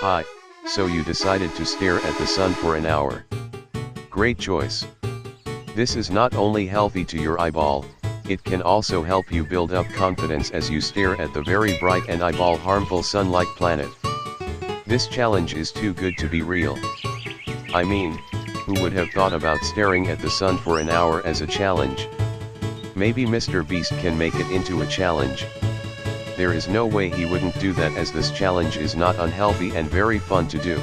Hi, so you decided to stare at the sun for an hour. Great choice. This is not only healthy to your eyeball, it can also help you build up confidence as you stare at the very bright and eyeball harmful sun-like planet. This challenge is too good to be real. I mean, who would have thought about staring at the sun for an hour as a challenge? Maybe Mr. Beast can make it into a challenge. There is no way he wouldn't do that, as this challenge is not unhealthy and very fun to do.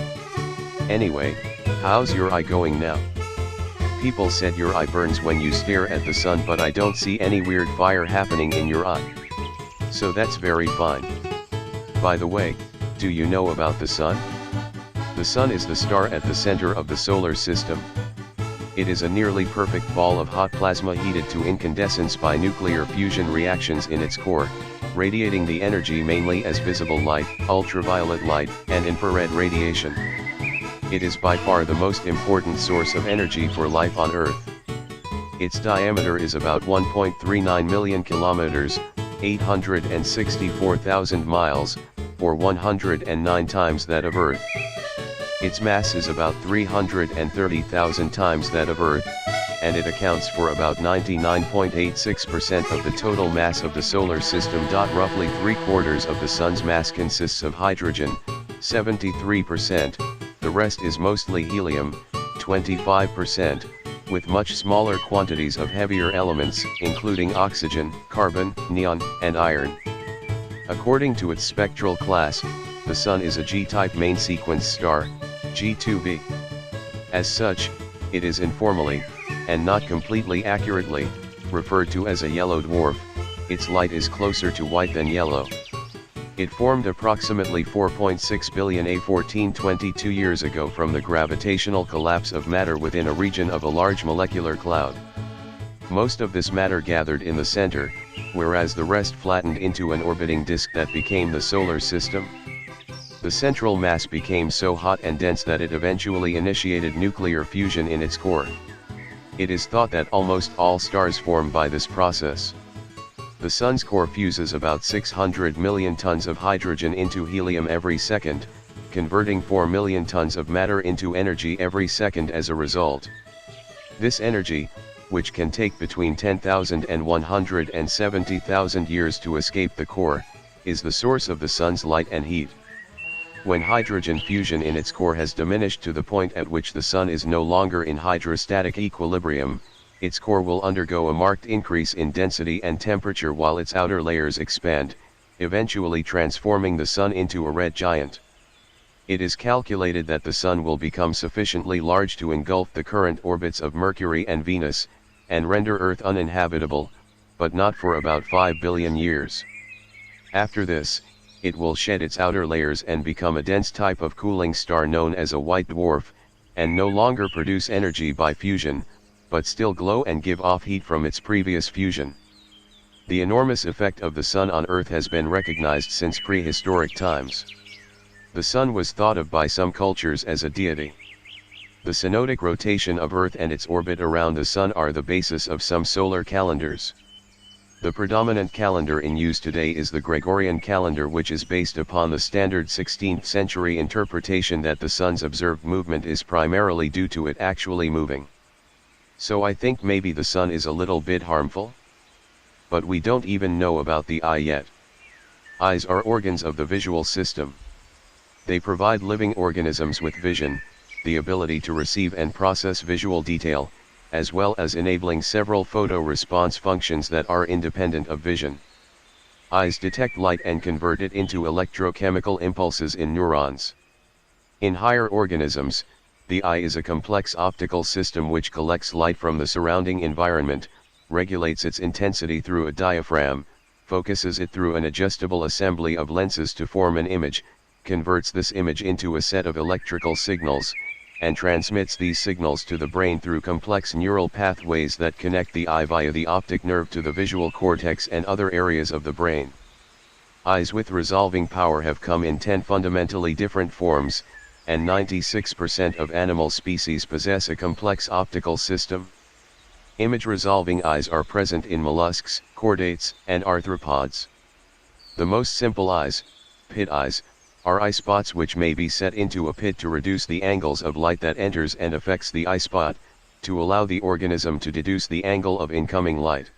Anyway, how's your eye going now? People said your eye burns when you stare at the sun, but I don't see any weird fire happening in your eye. So that's very fine. By the way, do you know about the sun? The sun is the star at the center of the solar system. It is a nearly perfect ball of hot plasma heated to incandescence by nuclear fusion reactions in its core, radiating the energy mainly as visible light, ultraviolet light, and infrared radiation. It is by far the most important source of energy for life on Earth. Its diameter is about 1.39 million kilometers, 864,000 miles, or 109 times that of Earth. Its mass is about 330,000 times that of Earth, and it accounts for about 99.86% of the total mass of the solar system. Roughly 3/4 of the sun's mass consists of hydrogen, 73%, the rest is mostly helium, 25%, with much smaller quantities of heavier elements, including oxygen, carbon, neon, and iron. According to its spectral class, the Sun is a G-type main sequence star, G2b. As such, it is informally, and not completely accurately, referred to as a yellow dwarf. Its light is closer to white than yellow. It formed approximately 4.6 billion A1422 years ago from the gravitational collapse of matter within a region of a large molecular cloud. Most of this matter gathered in the center, whereas the rest flattened into an orbiting disk that became the solar system. The central mass became so hot and dense that it eventually initiated nuclear fusion in its core. It is thought that almost all stars form by this process. The Sun's core fuses about 600 million tons of hydrogen into helium every second, converting 4 million tons of matter into energy every second as a result. This energy, which can take between 10,000 and 170,000 years to escape the core, is the source of the Sun's light and heat. When hydrogen fusion in its core has diminished to the point at which the Sun is no longer in hydrostatic equilibrium, its core will undergo a marked increase in density and temperature while its outer layers expand, eventually transforming the Sun into a red giant. It is calculated that the Sun will become sufficiently large to engulf the current orbits of Mercury and Venus, and render Earth uninhabitable, but not for about 5 billion years. After this, it will shed its outer layers and become a dense type of cooling star known as a white dwarf, and no longer produce energy by fusion, but still glow and give off heat from its previous fusion. The enormous effect of the Sun on Earth has been recognized since prehistoric times. The Sun was thought of by some cultures as a deity. The synodic rotation of Earth and its orbit around the Sun are the basis of some solar calendars. The predominant calendar in use today is the Gregorian calendar, which is based upon the standard 16th century interpretation that the Sun's observed movement is primarily due to it actually moving. So I think maybe the Sun is a little bit harmful? But we don't even know about the eye yet. Eyes are organs of the visual system. They provide living organisms with vision, the ability to receive and process visual detail, as well as enabling several photoresponse functions that are independent of vision. Eyes detect light and convert it into electrochemical impulses in neurons. In higher organisms, the eye is a complex optical system which collects light from the surrounding environment, regulates its intensity through a diaphragm, focuses it through an adjustable assembly of lenses to form an image, converts this image into a set of electrical signals, and transmits these signals to the brain through complex neural pathways that connect the eye via the optic nerve to the visual cortex and other areas of the brain. Eyes with resolving power have come in 10 fundamentally different forms, and 96% of animal species possess a complex optical system. Image-resolving eyes are present in mollusks, chordates, and arthropods. The most simple eyes, pit eyes, are eye spots which may be set into a pit to reduce the angles of light that enters and affects the eye spot, to allow the organism to deduce the angle of incoming light.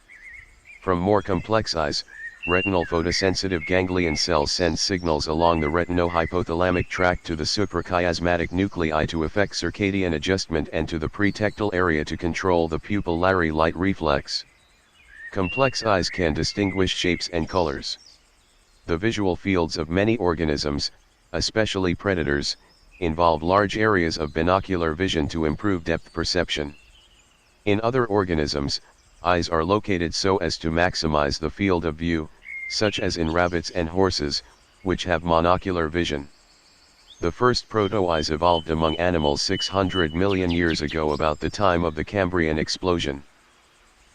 From more complex eyes, retinal photosensitive ganglion cells send signals along the retinohypothalamic tract to the suprachiasmatic nuclei to effect circadian adjustment and to the pretectal area to control the pupillary light reflex. Complex eyes can distinguish shapes and colors. The visual fields of many organisms, especially predators, involve large areas of binocular vision to improve depth perception. In other organisms, eyes are located so as to maximize the field of view, such as in rabbits and horses, which have monocular vision. The first proto-eyes evolved among animals 600 million years ago, about the time of the Cambrian explosion.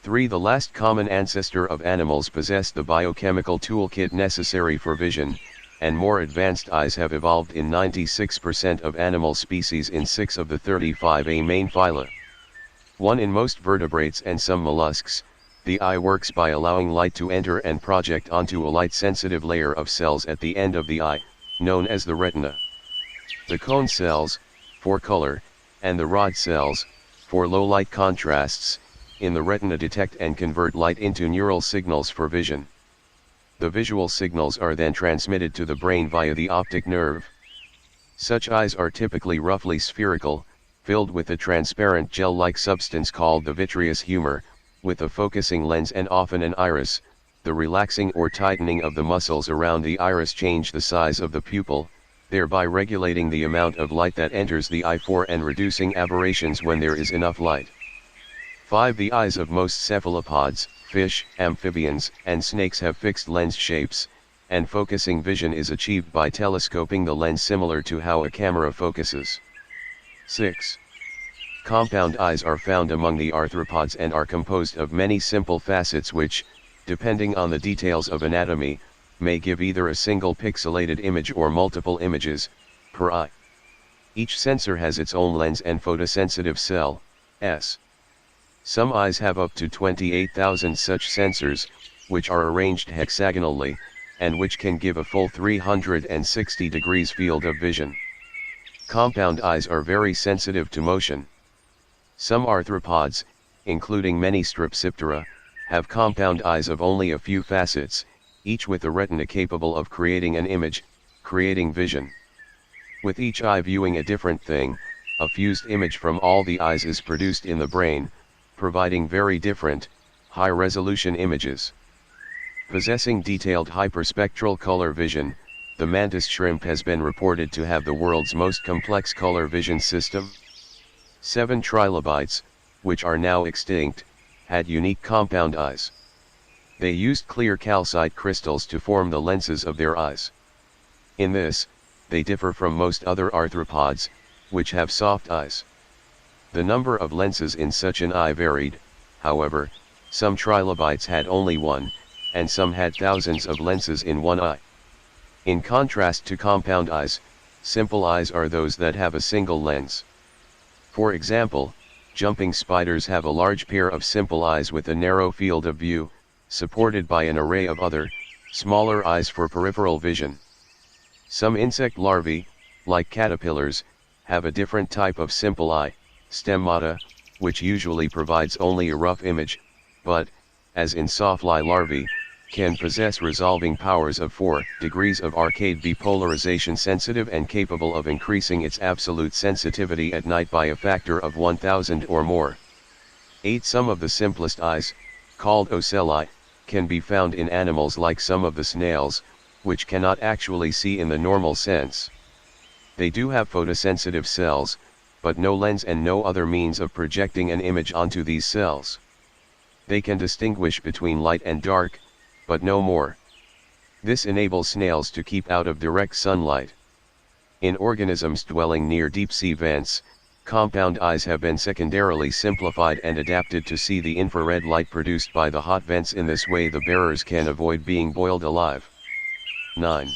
3. The last common ancestor of animals possessed the biochemical toolkit necessary for vision, and more advanced eyes have evolved in 96% of animal species in 6 of the 35 main phyla. 1. In most vertebrates and some mollusks, the eye works by allowing light to enter and project onto a light-sensitive layer of cells at the end of the eye, known as the retina. The cone cells, for color, and the rod cells, for low light contrasts, in the retina detect and convert light into neural signals for vision. The visual signals are then transmitted to the brain via the optic nerve. Such eyes are typically roughly spherical, filled with a transparent gel-like substance called the vitreous humor, with a focusing lens and often an iris. The relaxing or tightening of the muscles around the iris change the size of the pupil, thereby regulating the amount of light that enters the eye for and reducing aberrations when there is enough light. 5. The eyes of most cephalopods, fish, amphibians, and snakes have fixed lens shapes, and focusing vision is achieved by telescoping the lens, similar to how a camera focuses. 6. Compound eyes are found among the arthropods and are composed of many simple facets which, depending on the details of anatomy, may give either a single pixelated image or multiple images per eye. Each sensor has its own lens and photosensitive cell. Some eyes have up to 28,000 such sensors, which are arranged hexagonally, and which can give a full 360 degrees field of vision. Compound eyes are very sensitive to motion. Some arthropods, including many Strepsiptera, have compound eyes of only a few facets, each with a retina capable of creating an image, creating vision. With each eye viewing a different thing, a fused image from all the eyes is produced in the brain, providing very different, high-resolution images. Possessing detailed hyperspectral color vision, the mantis shrimp has been reported to have the world's most complex color vision system. 7 trilobites, which are now extinct, had unique compound eyes. They used clear calcite crystals to form the lenses of their eyes. In this, they differ from most other arthropods, which have soft eyes. The number of lenses in such an eye varied, however, some trilobites had only one, and some had thousands of lenses in one eye. In contrast to compound eyes, simple eyes are those that have a single lens. For example, jumping spiders have a large pair of simple eyes with a narrow field of view, supported by an array of other, smaller eyes for peripheral vision. Some insect larvae, like caterpillars, have a different type of simple eye, stemmata, which usually provides only a rough image, but, as in sawfly larvae, can possess resolving powers of 4 degrees of arcade bipolarization, sensitive and capable of increasing its absolute sensitivity at night by a factor of 1000 or more. 8. Some of the simplest eyes, called ocelli, can be found in animals like some of the snails, which cannot actually see in the normal sense. They do have photosensitive cells, but no lens and no other means of projecting an image onto these cells. They can distinguish between light and dark, but no more. This enables snails to keep out of direct sunlight. In organisms dwelling near deep-sea vents, compound eyes have been secondarily simplified and adapted to see the infrared light produced by the hot vents. In this way the bearers can avoid being boiled alive. 9.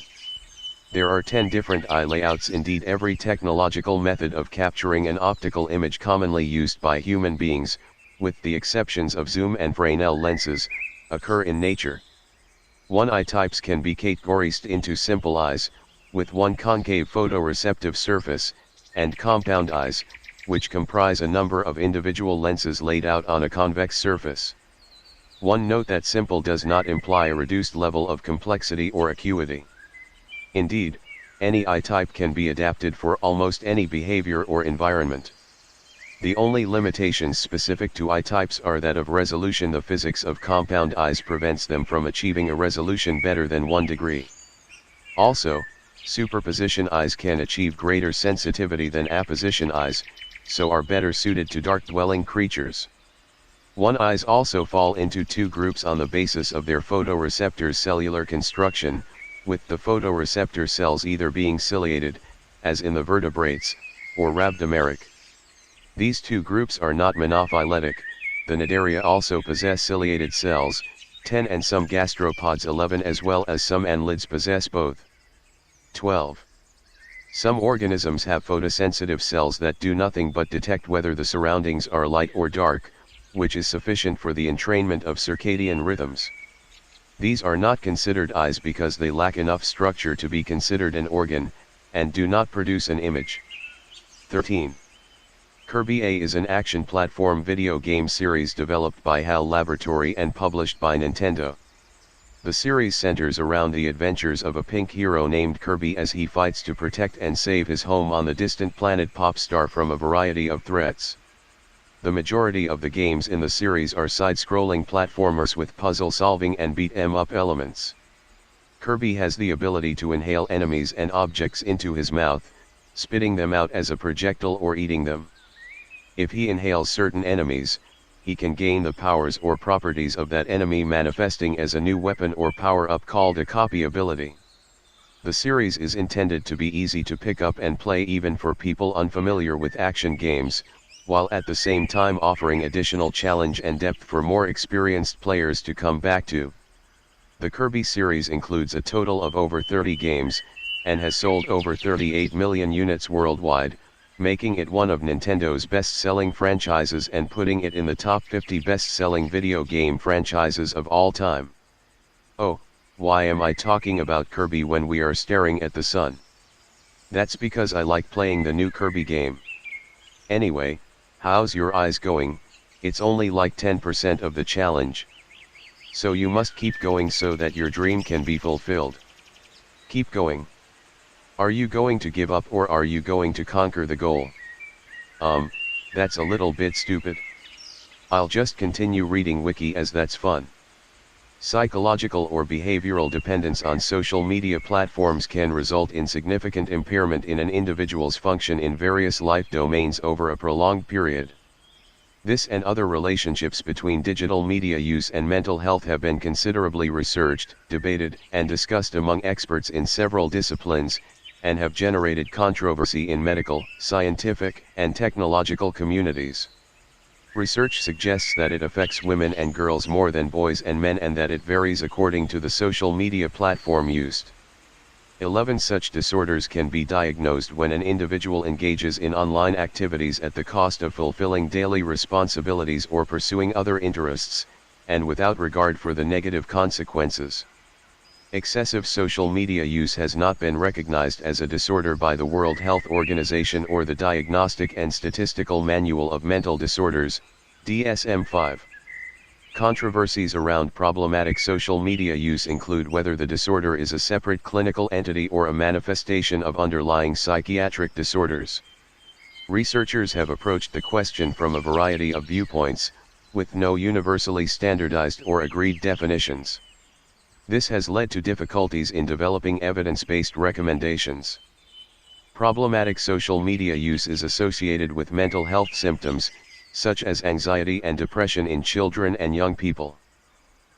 There are 10 different eye layouts. Indeed, every technological method of capturing an optical image commonly used by human beings, with the exceptions of zoom and Fresnel lenses, occur in nature. 1. Eye types can be categorized into simple eyes, with one concave photoreceptive surface, and compound eyes, which comprise a number of individual lenses laid out on a convex surface. One note that simple does not imply a reduced level of complexity or acuity. Indeed, any eye type can be adapted for almost any behavior or environment. The only limitations specific to eye types are that of resolution. The physics of compound eyes prevents them from achieving a resolution better than 1 degree. Also, superposition eyes can achieve greater sensitivity than apposition eyes, so are better suited to dark-dwelling creatures. One eyes also fall into two groups on the basis of their photoreceptors' cellular construction, with the photoreceptor cells either being ciliated, as in the vertebrates, or rhabdomeric. These two groups are not monophyletic. The Cnidaria also possess ciliated cells, 10, and some gastropods 11, as well as some annelids possess both. 12. Some organisms have photosensitive cells that do nothing but detect whether the surroundings are light or dark, which is sufficient for the entrainment of circadian rhythms. These are not considered eyes because they lack enough structure to be considered an organ, and do not produce an image. 13. Kirby A is an action platform video game series developed by HAL Laboratory and published by Nintendo. The series centers around the adventures of a pink hero named Kirby as he fights to protect and save his home on the distant planet Popstar from a variety of threats. The majority of the games in the series are side-scrolling platformers with puzzle-solving and beat-em-up elements. Kirby has the ability to inhale enemies and objects into his mouth, spitting them out as a projectile or eating them. If he inhales certain enemies, he can gain the powers or properties of that enemy, manifesting as a new weapon or power-up called a copy ability. The series is intended to be easy to pick up and play even for people unfamiliar with action games, while at the same time offering additional challenge and depth for more experienced players to come back to. The Kirby series includes a total of over 30 games, and has sold over 38 million units worldwide, making it one of Nintendo's best-selling franchises and putting it in the top 50 best-selling video game franchises of all time. Oh, why am I talking about Kirby when we are staring at the sun? That's because I like playing the new Kirby game. Anyway, how's your eyes going? It's only like 10% of the challenge. So you must keep going so that your dream can be fulfilled. Keep going. Are you going to give up or are you going to conquer the goal? That's a little bit stupid. I'll just continue reading wiki as that's fun. Psychological or behavioral dependence on social media platforms can result in significant impairment in an individual's function in various life domains over a prolonged period. This and other relationships between digital media use and mental health have been considerably researched, debated, and discussed among experts in several disciplines, and have generated controversy in medical, scientific, and technological communities. Research suggests that it affects women and girls more than boys and men, and that it varies according to the social media platform used. 11 such disorders can be diagnosed when an individual engages in online activities at the cost of fulfilling daily responsibilities or pursuing other interests, and without regard for the negative consequences. Excessive social media use has not been recognized as a disorder by the World Health Organization or the Diagnostic and Statistical Manual of Mental Disorders, DSM-5. Controversies around problematic social media use include whether the disorder is a separate clinical entity or a manifestation of underlying psychiatric disorders. Researchers have approached the question from a variety of viewpoints, with no universally standardized or agreed definitions. This has led to difficulties in developing evidence-based recommendations. Problematic social media use is associated with mental health symptoms, such as anxiety and depression in children and young people.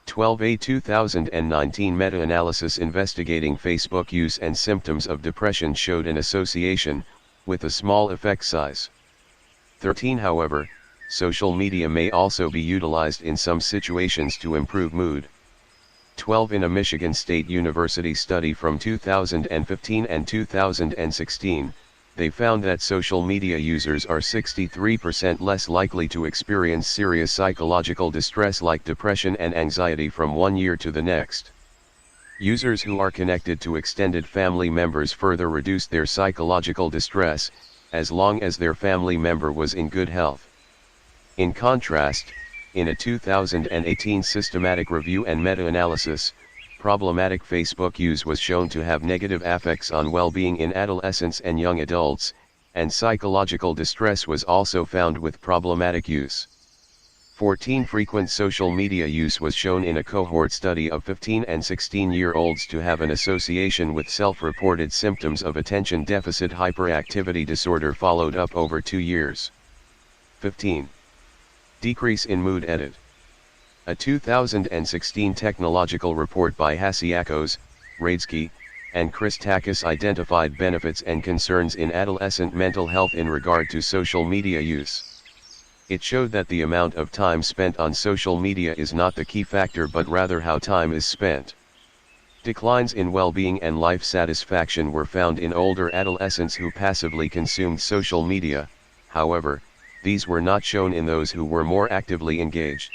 12A 2019 meta-analysis investigating Facebook use and symptoms of depression showed an association, with a small effect size. 13 However, social media may also be utilized in some situations to improve mood. 12 In a Michigan State University study from 2015 and 2016, they found that social media users are 63% less likely to experience serious psychological distress like depression and anxiety from one year to the next. Users who are connected to extended family members further reduce their psychological distress, as long as their family member was in good health. In contrast, in a 2018 systematic review and meta-analysis, problematic Facebook use was shown to have negative effects on well-being in adolescents and young adults, and psychological distress was also found with problematic use. 14 frequent social media use was shown in a cohort study of 15 and 16-year-olds to have an association with self-reported symptoms of attention deficit hyperactivity disorder followed up over 2 years. 15. Decrease in mood. Edit. A 2016 technological report by Hasiakos, Rayleigh, and Christakis identified benefits and concerns in adolescent mental health in regard to social media use. It showed that the amount of time spent on social media is not the key factor but rather how time is spent. Declines in well-being and life satisfaction were found in older adolescents who passively consumed social media. However, these were not shown in those who were more actively engaged.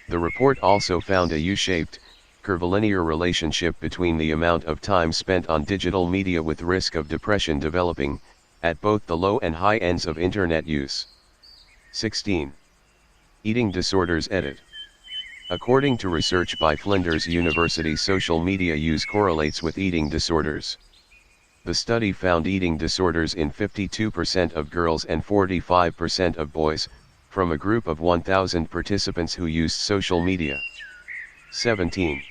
The report also found a U-shaped, curvilinear relationship between the amount of time spent on digital media with risk of depression developing, at both the low and high ends of internet use. 16. Eating disorders. Edit. According to research by Flinders University, social media use correlates with eating disorders. The study found eating disorders in 52% of girls and 45% of boys, from a group of 1,000 participants who used social media. 17.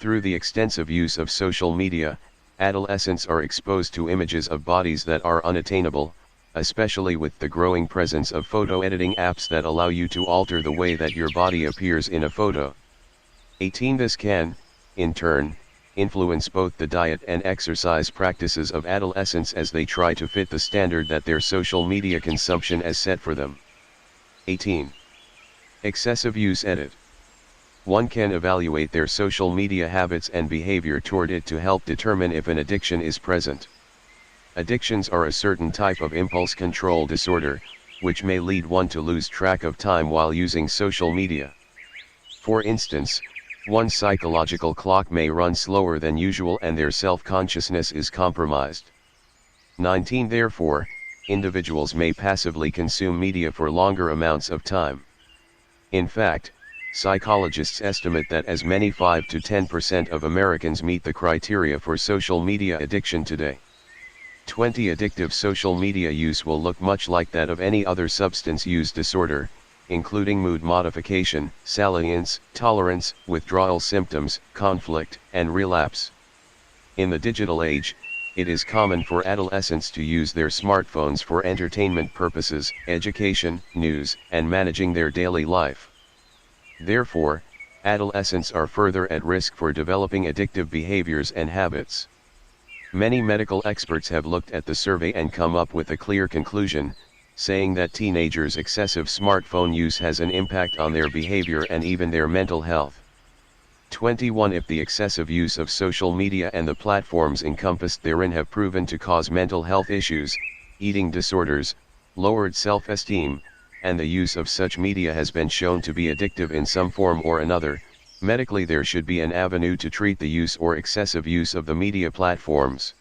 Through the extensive use of social media, adolescents are exposed to images of bodies that are unattainable, especially with the growing presence of photo editing apps that allow you to alter the way that your body appears in a photo. 18. This can, in turn, influence both the diet and exercise practices of adolescents as they try to fit the standard that their social media consumption has set for them. 18. Excessive use. Edit. One can evaluate their social media habits and behavior toward it to help determine if an addiction is present. Addictions are a certain type of impulse control disorder, which may lead one to lose track of time while using social media. For instance, one's psychological clock may run slower than usual and their self-consciousness is compromised. 19. Therefore, individuals may passively consume media for longer amounts of time. In fact, psychologists estimate that as many 5 to 10% of Americans meet the criteria for social media addiction today. 20. Addictive social media use will look much like that of any other substance use disorder, including mood modification, salience, tolerance, withdrawal symptoms, conflict, and relapse. In the digital age, it is common for adolescents to use their smartphones for entertainment purposes, education, news, and managing their daily life. Therefore, adolescents are further at risk for developing addictive behaviors and habits. Many medical experts have looked at the survey and come up with a clear conclusion, saying that teenagers' excessive smartphone use has an impact on their behavior and even their mental health. 21. If the excessive use of social media and the platforms encompassed therein have proven to cause mental health issues, eating disorders, lowered self-esteem, and the use of such media has been shown to be addictive in some form or another, medically there should be an avenue to treat the use or excessive use of the media platforms.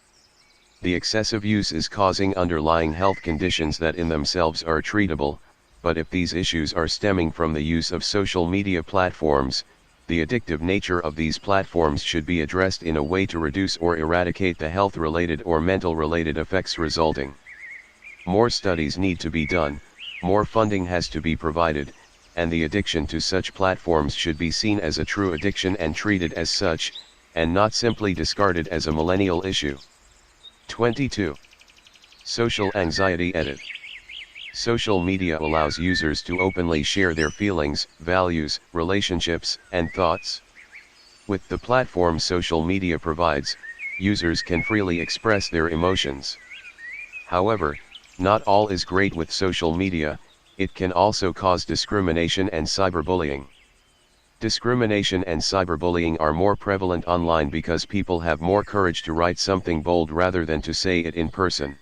The excessive use is causing underlying health conditions that in themselves are treatable, but if these issues are stemming from the use of social media platforms, the addictive nature of these platforms should be addressed in a way to reduce or eradicate the health-related or mental-related effects resulting. More studies need to be done, more funding has to be provided, and the addiction to such platforms should be seen as a true addiction and treated as such, and not simply discarded as a millennial issue. 22. Social anxiety. Edit. Social media allows users to openly share their feelings, values, relationships, and thoughts. With the platform social media provides, users can freely express their emotions. However, not all is great with social media. It can also cause discrimination and cyberbullying. Discrimination and cyberbullying are more prevalent online because people have more courage to write something bold rather than to say it in person.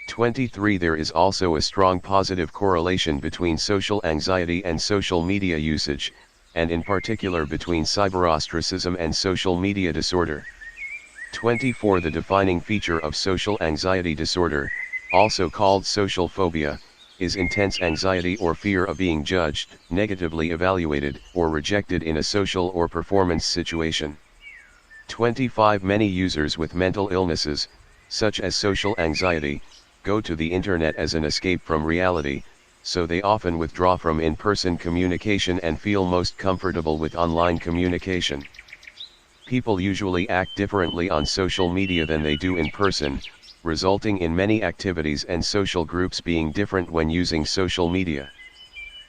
23. There is also a strong positive correlation between social anxiety and social media usage, and in particular between cyberostracism and social media disorder. 24. The defining feature of social anxiety disorder, also called social phobia, is intense anxiety or fear of being judged, negatively evaluated, or rejected in a social or performance situation. 25. Many users with mental illnesses, such as social anxiety, go to the internet as an escape from reality, so they often withdraw from in-person communication and feel most comfortable with online communication. People usually act differently on social media than they do in person, resulting in many activities and social groups being different when using social media.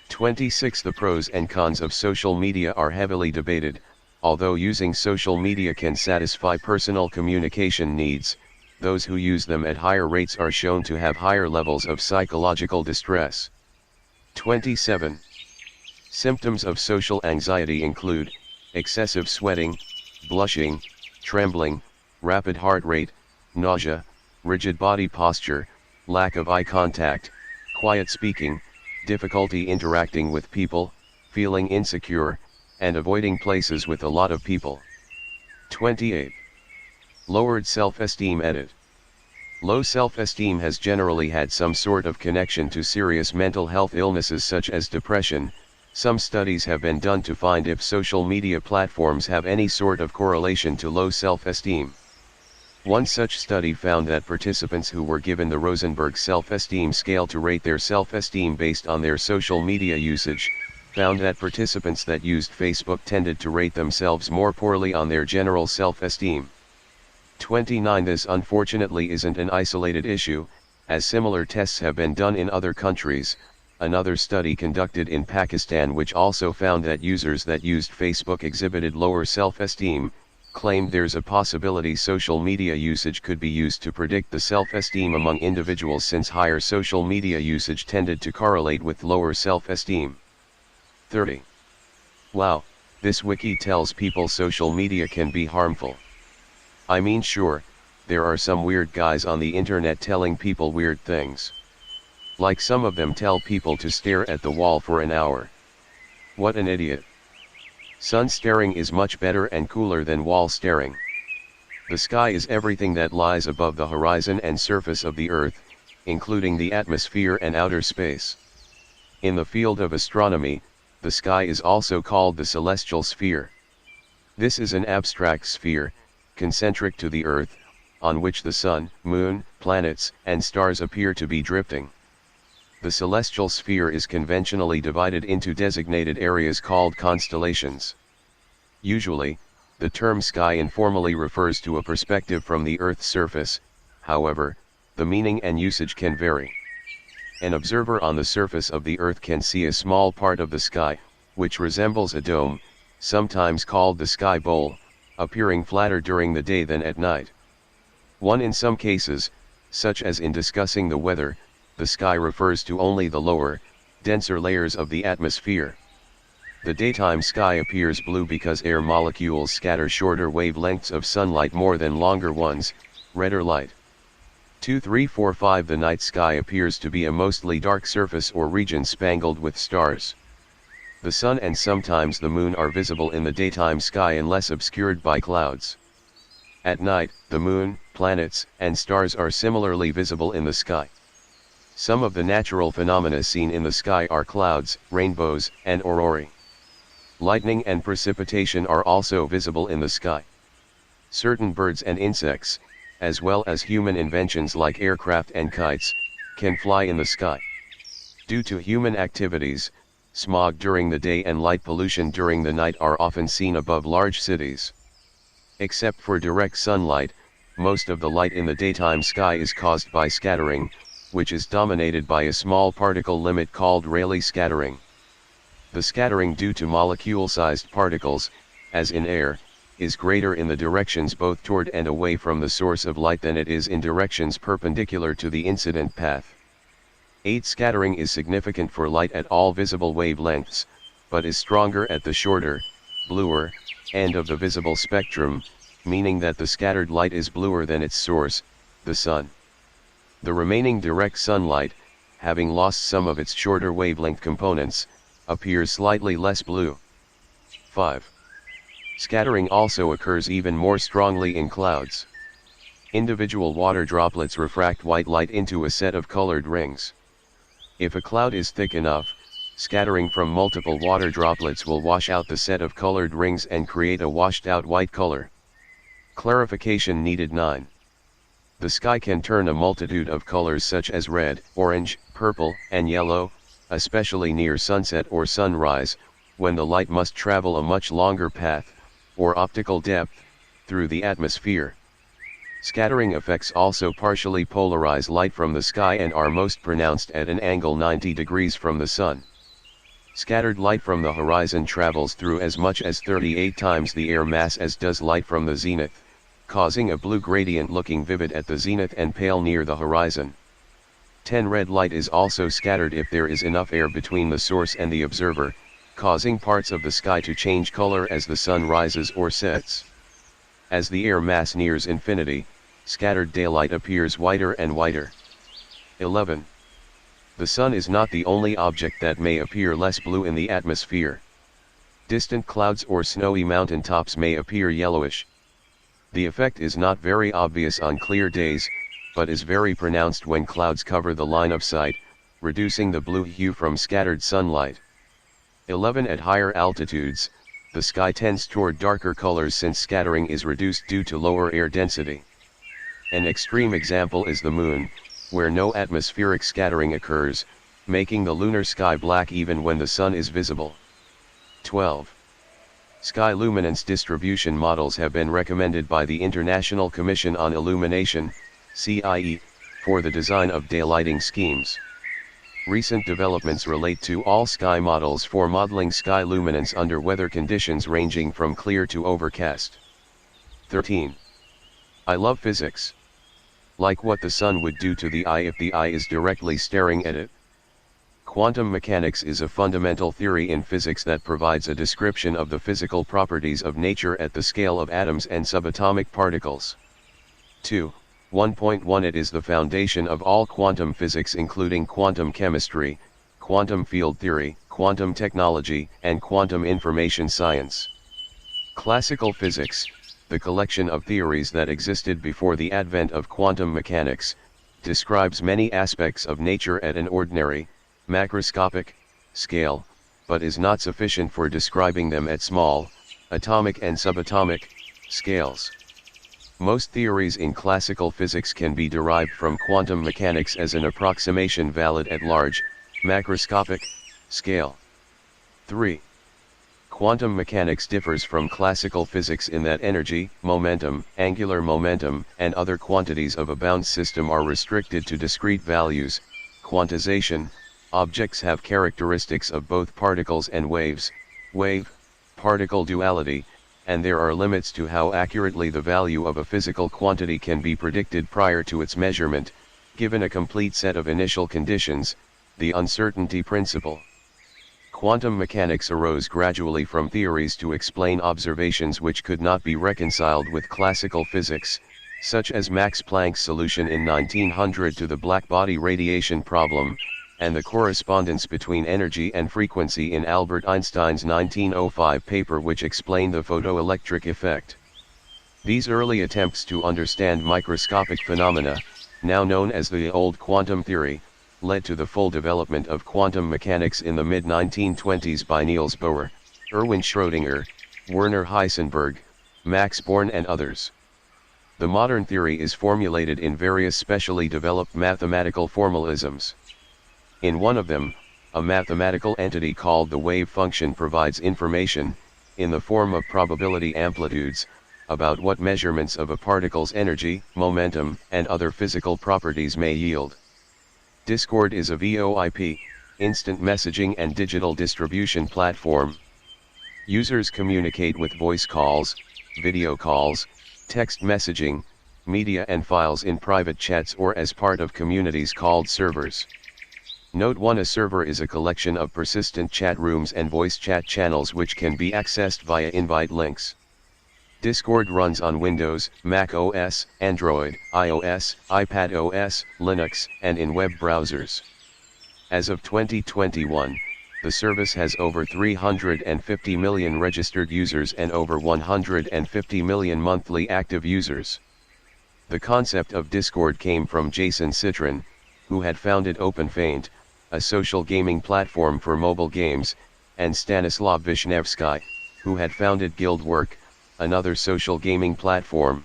26. The pros and cons of social media are heavily debated. Although using social media can satisfy personal communication needs, those who use them at higher rates are shown to have higher levels of psychological distress. 27. Symptoms of social anxiety include excessive sweating, blushing, trembling, rapid heart rate, nausea, rigid body posture, lack of eye contact, quiet speaking, difficulty interacting with people, feeling insecure, and avoiding places with a lot of people. 28. Lowered self-esteem. Edit. Low self-esteem has generally had some sort of connection to serious mental health illnesses such as depression. Some studies have been done to find if social media platforms have any sort of correlation to low self-esteem. One such study found that participants who were given the Rosenberg self-esteem scale to rate their self-esteem based on their social media usage, found that participants that used Facebook tended to rate themselves more poorly on their general self-esteem. 29. This unfortunately isn't an isolated issue, as similar tests have been done in other countries. Another study conducted in Pakistan, which also found that users that used Facebook exhibited lower self-esteem, claimed there's a possibility social media usage could be used to predict the self-esteem among individuals, since higher social media usage tended to correlate with lower self-esteem. 30. Wow, this wiki tells people social media can be harmful. I mean, sure, there are some weird guys on the internet telling people weird things. Like some of them tell people to stare at the wall for an hour. What an idiot. Sun staring is much better and cooler than wall staring. The sky is everything that lies above the horizon and surface of the earth, including the atmosphere and outer space. In the field of astronomy, the sky is also called the celestial sphere. This is an abstract sphere, concentric to the earth, on which the sun, moon, planets, and stars appear to be drifting. The celestial sphere is conventionally divided into designated areas called constellations. Usually, the term sky informally refers to a perspective from the Earth's surface. However, the meaning and usage can vary. An observer on the surface of the Earth can see a small part of the sky, which resembles a dome, sometimes called the sky bowl, appearing flatter during the day than at night. In some cases, such as in discussing the weather, the sky refers to only the lower, denser layers of the atmosphere. The daytime sky appears blue because air molecules scatter shorter wavelengths of sunlight more than longer ones, redder light. 2, 3, 4, 5. The night sky appears to be a mostly dark surface or region spangled with stars. The sun and sometimes the moon are visible in the daytime sky unless obscured by clouds. At night, the moon, planets, and stars are similarly visible in the sky. Some of the natural phenomena seen in the sky are clouds, rainbows, and aurorae. Lightning and precipitation are also visible in the sky. Certain birds and insects, as well as human inventions like aircraft and kites, can fly in the sky. Due to human activities, smog during the day and light pollution during the night are often seen above large cities. Except for direct sunlight, most of the light in the daytime sky is caused by scattering, which is dominated by a small particle limit called Rayleigh scattering. The scattering due to molecule-sized particles, as in air, is greater in the directions both toward and away from the source of light than it is in directions perpendicular to the incident path. 8. Scattering is significant for light at all visible wavelengths, but is stronger at the shorter, bluer, end of the visible spectrum, meaning that the scattered light is bluer than its source, the sun. The remaining direct sunlight, having lost some of its shorter wavelength components, appears slightly less blue. 5. Scattering also occurs even more strongly in clouds. Individual water droplets refract white light into a set of colored rings. If a cloud is thick enough, scattering from multiple water droplets will wash out the set of colored rings and create a washed out white color. Clarification needed. 9. The sky can turn a multitude of colors such as red, orange, purple, and yellow, especially near sunset or sunrise, when the light must travel a much longer path, or optical depth, through the atmosphere. Scattering effects also partially polarize light from the sky and are most pronounced at an angle 90 degrees from the sun. Scattered light from the horizon travels through as much as 38 times the air mass as does light from the zenith, causing a blue gradient looking vivid at the zenith and pale near the horizon. 10. Red light is also scattered if there is enough air between the source and the observer, causing parts of the sky to change color as the sun rises or sets. As the air mass nears infinity, scattered daylight appears whiter and whiter. 11. The sun is not the only object that may appear less blue in the atmosphere. Distant clouds or snowy mountain tops may appear yellowish. The effect is not very obvious on clear days, but is very pronounced when clouds cover the line of sight, reducing the blue hue from scattered sunlight. 11. At higher altitudes, the sky tends toward darker colors since scattering is reduced due to lower air density. An extreme example is the moon, where no atmospheric scattering occurs, making the lunar sky black even when the sun is visible. 12. Sky luminance distribution models have been recommended by the International Commission on Illumination, CIE, for the design of daylighting schemes. Recent developments relate to all sky models for modeling sky luminance under weather conditions ranging from clear to overcast. 13. I love physics. Like what the sun would do to the eye if the eye is directly staring at it. Quantum mechanics is a fundamental theory in physics that provides a description of the physical properties of nature at the scale of atoms and subatomic particles. 2. 1.1 It is the foundation of all quantum physics including quantum chemistry, quantum field theory, quantum technology, and quantum information science. Classical physics, the collection of theories that existed before the advent of quantum mechanics, describes many aspects of nature at an ordinary, macroscopic, scale, but is not sufficient for describing them at small, atomic and subatomic, scales. Most theories in classical physics can be derived from quantum mechanics as an approximation valid at large, macroscopic, scale. 3. Quantum mechanics differs from classical physics in that energy, momentum, angular momentum, and other quantities of a bound system are restricted to discrete values. Quantization, objects have characteristics of both particles and waves, wave-particle duality, and there are limits to how accurately the value of a physical quantity can be predicted prior to its measurement, given a complete set of initial conditions, the uncertainty principle. Quantum mechanics arose gradually from theories to explain observations which could not be reconciled with classical physics, such as Max Planck's solution in 1900 to the blackbody radiation problem, and the correspondence between energy and frequency in Albert Einstein's 1905 paper which explained the photoelectric effect. These early attempts to understand microscopic phenomena, now known as the old quantum theory, led to the full development of quantum mechanics in the mid-1920s by Niels Bohr, Erwin Schrödinger, Werner Heisenberg, Max Born and others. The modern theory is formulated in various specially developed mathematical formalisms. In one of them, a mathematical entity called the wave function provides information, in the form of probability amplitudes, about what measurements of a particle's energy, momentum, and other physical properties may yield. Discord is a VoIP, instant messaging and digital distribution platform. Users communicate with voice calls, video calls, text messaging, media and files in private chats or as part of communities called servers. Note 1 A server is a collection of persistent chat rooms and voice chat channels which can be accessed via invite links. Discord runs on Windows, Mac OS, Android, iOS, iPad OS, Linux, and in web browsers. As of 2021, The service has over 350 million registered users and over 150 million monthly active users. The concept of Discord came from Jason Citron, who had founded OpenFaint, a social gaming platform for mobile games, and Stanislav Vishnevsky, who had founded Guildwork, another social gaming platform.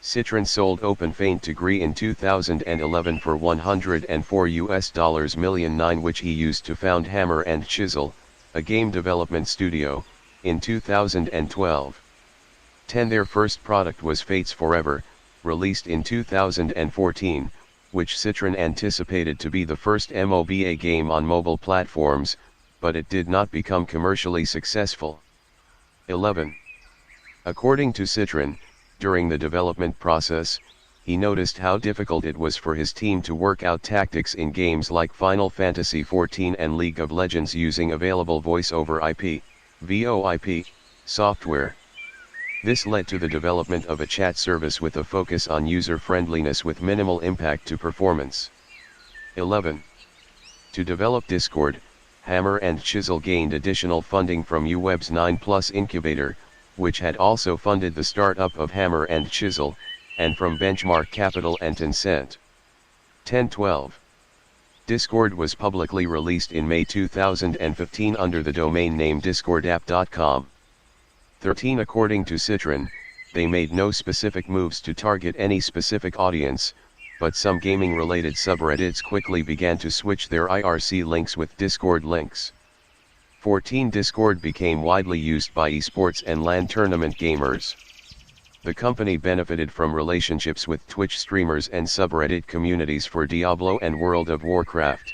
Citron sold OpenFaint to Gree in 2011 for $104 million, which he used to found Hammer and Chisel, a game development studio, in 2012. Their first product was Fates Forever, released in 2014, which Citron anticipated to be the first MOBA game on mobile platforms, but it did not become commercially successful. 11. According to Citron, during the development process, he noticed how difficult it was for his team to work out tactics in games like Final Fantasy XIV and League of Legends using available voice-over IP, VoIP, software. This led to the development of a chat service with a focus on user-friendliness with minimal impact to performance. 11. To develop Discord, Hammer and Chisel gained additional funding from UWeb's 9+ incubator, which had also funded the startup of Hammer and Chisel, and from Benchmark Capital and Tencent. 10-12. Discord was publicly released in May 2015 under the domain name discordapp.com. 13. According to Citron, they made no specific moves to target any specific audience, but some gaming-related subreddits quickly began to switch their IRC links with Discord links. 14. Discord became widely used by esports and LAN tournament gamers. The company benefited from relationships with Twitch streamers and subreddit communities for Diablo and World of Warcraft.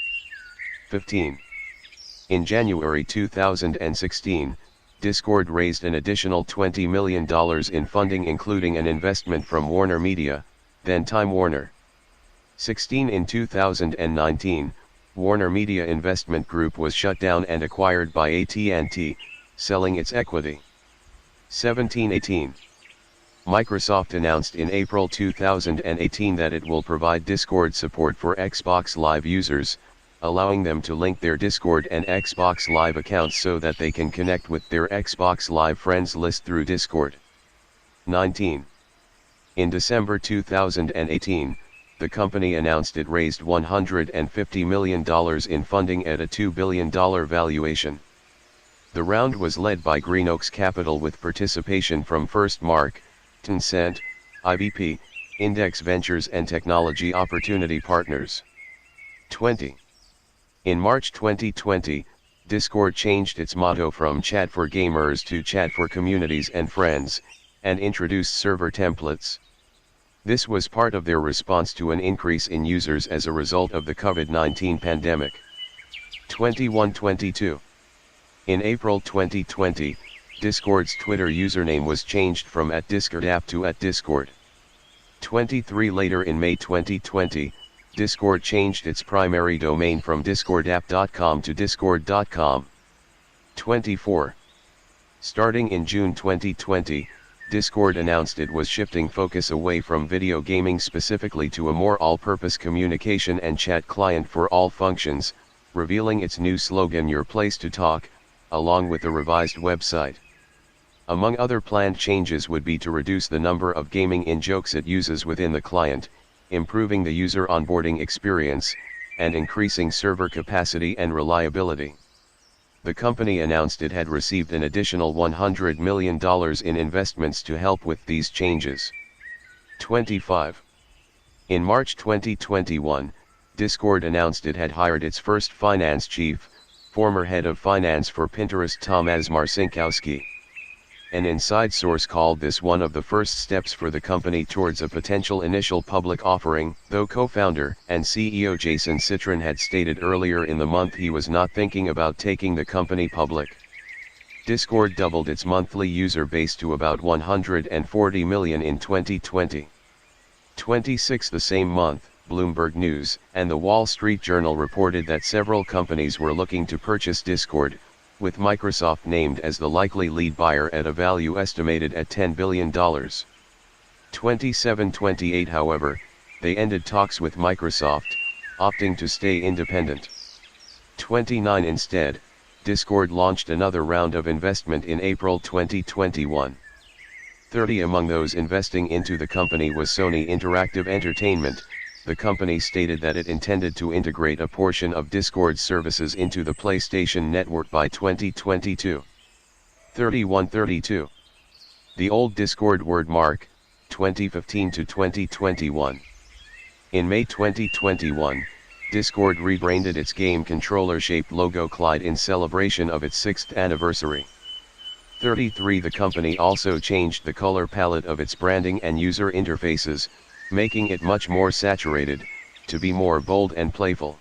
15. In January 2016, Discord raised an additional $20 million in funding, including an investment from Warner Media, then Time Warner. 16. In 2019, Warner Media Investment Group was shut down and acquired by AT&T, selling its equity. 17-18. Microsoft announced in April 2018 that it will provide Discord support for Xbox Live users, allowing them to link their Discord and Xbox Live accounts so that they can connect with their Xbox Live friends list through Discord. 19. In December 2018, the company announced it raised $150 million in funding at a $2 billion valuation. The round was led by Greenoaks Capital with participation from First Mark, Tencent, IVP, Index Ventures and Technology Opportunity Partners. 20. In March 2020, Discord changed its motto from Chat for Gamers to Chat for Communities and Friends, and introduced server templates. This was part of their response to an increase in users as a result of the COVID-19 pandemic. 21-22. In April 2020, Discord's Twitter username was changed from @DiscordApp to @Discord. 23. Later in May 2020, Discord changed its primary domain from discordapp.com to discord.com. 24. Starting in June 2020, Discord announced it was shifting focus away from video gaming specifically to a more all-purpose communication and chat client for all functions, revealing its new slogan "Your Place to Talk," along with a revised website. Among other planned changes would be to reduce the number of gaming in-jokes it uses within the client, improving the user onboarding experience, and increasing server capacity and reliability. The company announced it had received an additional $100 million in investments to help with these changes. 25. In March 2021, Discord announced it had hired its first finance chief, former head of finance for Pinterest Tomasz Marcinkowski. An inside source called this one of the first steps for the company towards a potential initial public offering, though co-founder and CEO Jason Citron had stated earlier in the month he was not thinking about taking the company public. Discord doubled its monthly user base to about 140 million in 2020. 26. The same month, Bloomberg News and the Wall Street Journal reported that several companies were looking to purchase Discord, with Microsoft named as the likely lead buyer at a value estimated at $10 billion. 27-28. However, they ended talks with Microsoft, opting to stay independent. 29 Instead, Discord launched another round of investment in April 2021. 30 among those investing into the company was Sony Interactive Entertainment. The company stated that it intended to integrate a portion of Discord's services into the PlayStation Network by 2022. 3132. The old Discord wordmark, 2015 to 2021. In May 2021, Discord rebranded its game controller-shaped logo Clyde in celebration of its 6th anniversary. 33 The company also changed the color palette of its branding and user interfaces, making it much more saturated, to be more bold and playful.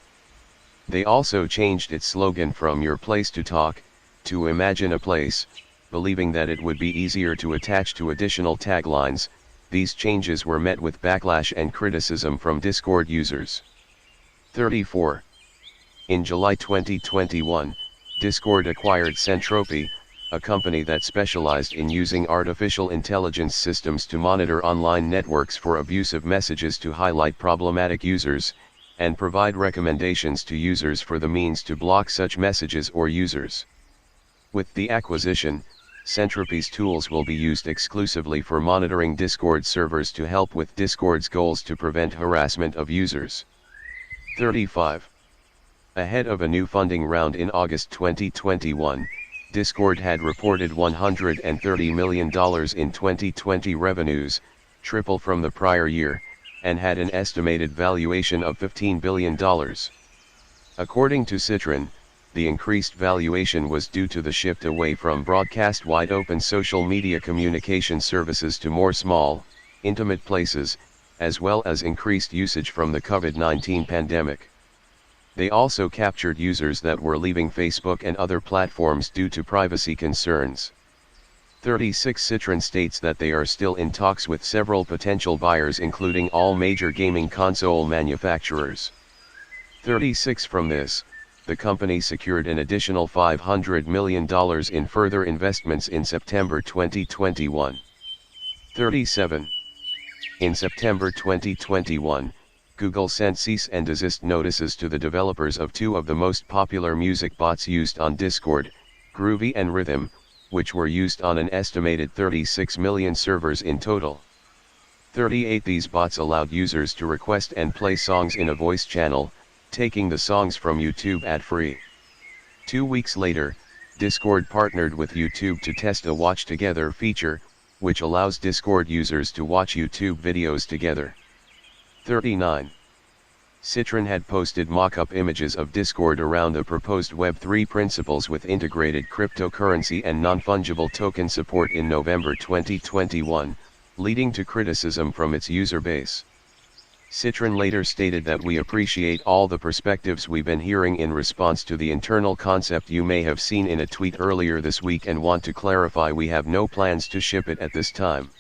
They also changed its slogan from "Your place to talk," to "Imagine a place," believing that it would be easier to attach to additional taglines. These changes were met with backlash and criticism from Discord users. 34. In July 2021, Discord acquired Sentropy, a company that specialized in using artificial intelligence systems to monitor online networks for abusive messages to highlight problematic users, and provide recommendations to users for the means to block such messages or users. With the acquisition, Sentropy's tools will be used exclusively for monitoring Discord servers to help with Discord's goals to prevent harassment of users. 35. Ahead of a new funding round in August 2021, Discord had reported $130 million in 2020 revenues, triple from the prior year, and had an estimated valuation of $15 billion. According to Citron, the increased valuation was due to the shift away from broadcast wide-open social media communication services to more small, intimate places, as well as increased usage from the COVID-19 pandemic. They also captured users that were leaving Facebook and other platforms due to privacy concerns. 36 Citron states that they are still in talks with several potential buyers, including all major gaming console manufacturers. 36 From this, the company secured an additional $500 million in further investments in September 2021. 37. In September 2021, Google sent cease and desist notices to the developers of two of the most popular music bots used on Discord, Groovy and Rhythm, which were used on an estimated 36 million servers in total. 38 These bots allowed users to request and play songs in a voice channel, taking the songs from YouTube ad-free. 2 weeks later, Discord partnered with YouTube to test a Watch Together feature, which allows Discord users to watch YouTube videos together. 39. Citron had posted mock-up images of Discord around the proposed Web3 principles with integrated cryptocurrency and non-fungible token support in November 2021, leading to criticism from its user base. Citron later stated that "We appreciate all the perspectives we've been hearing in response to the internal concept you may have seen in a tweet earlier this week and want to clarify we have no plans to ship it at this time.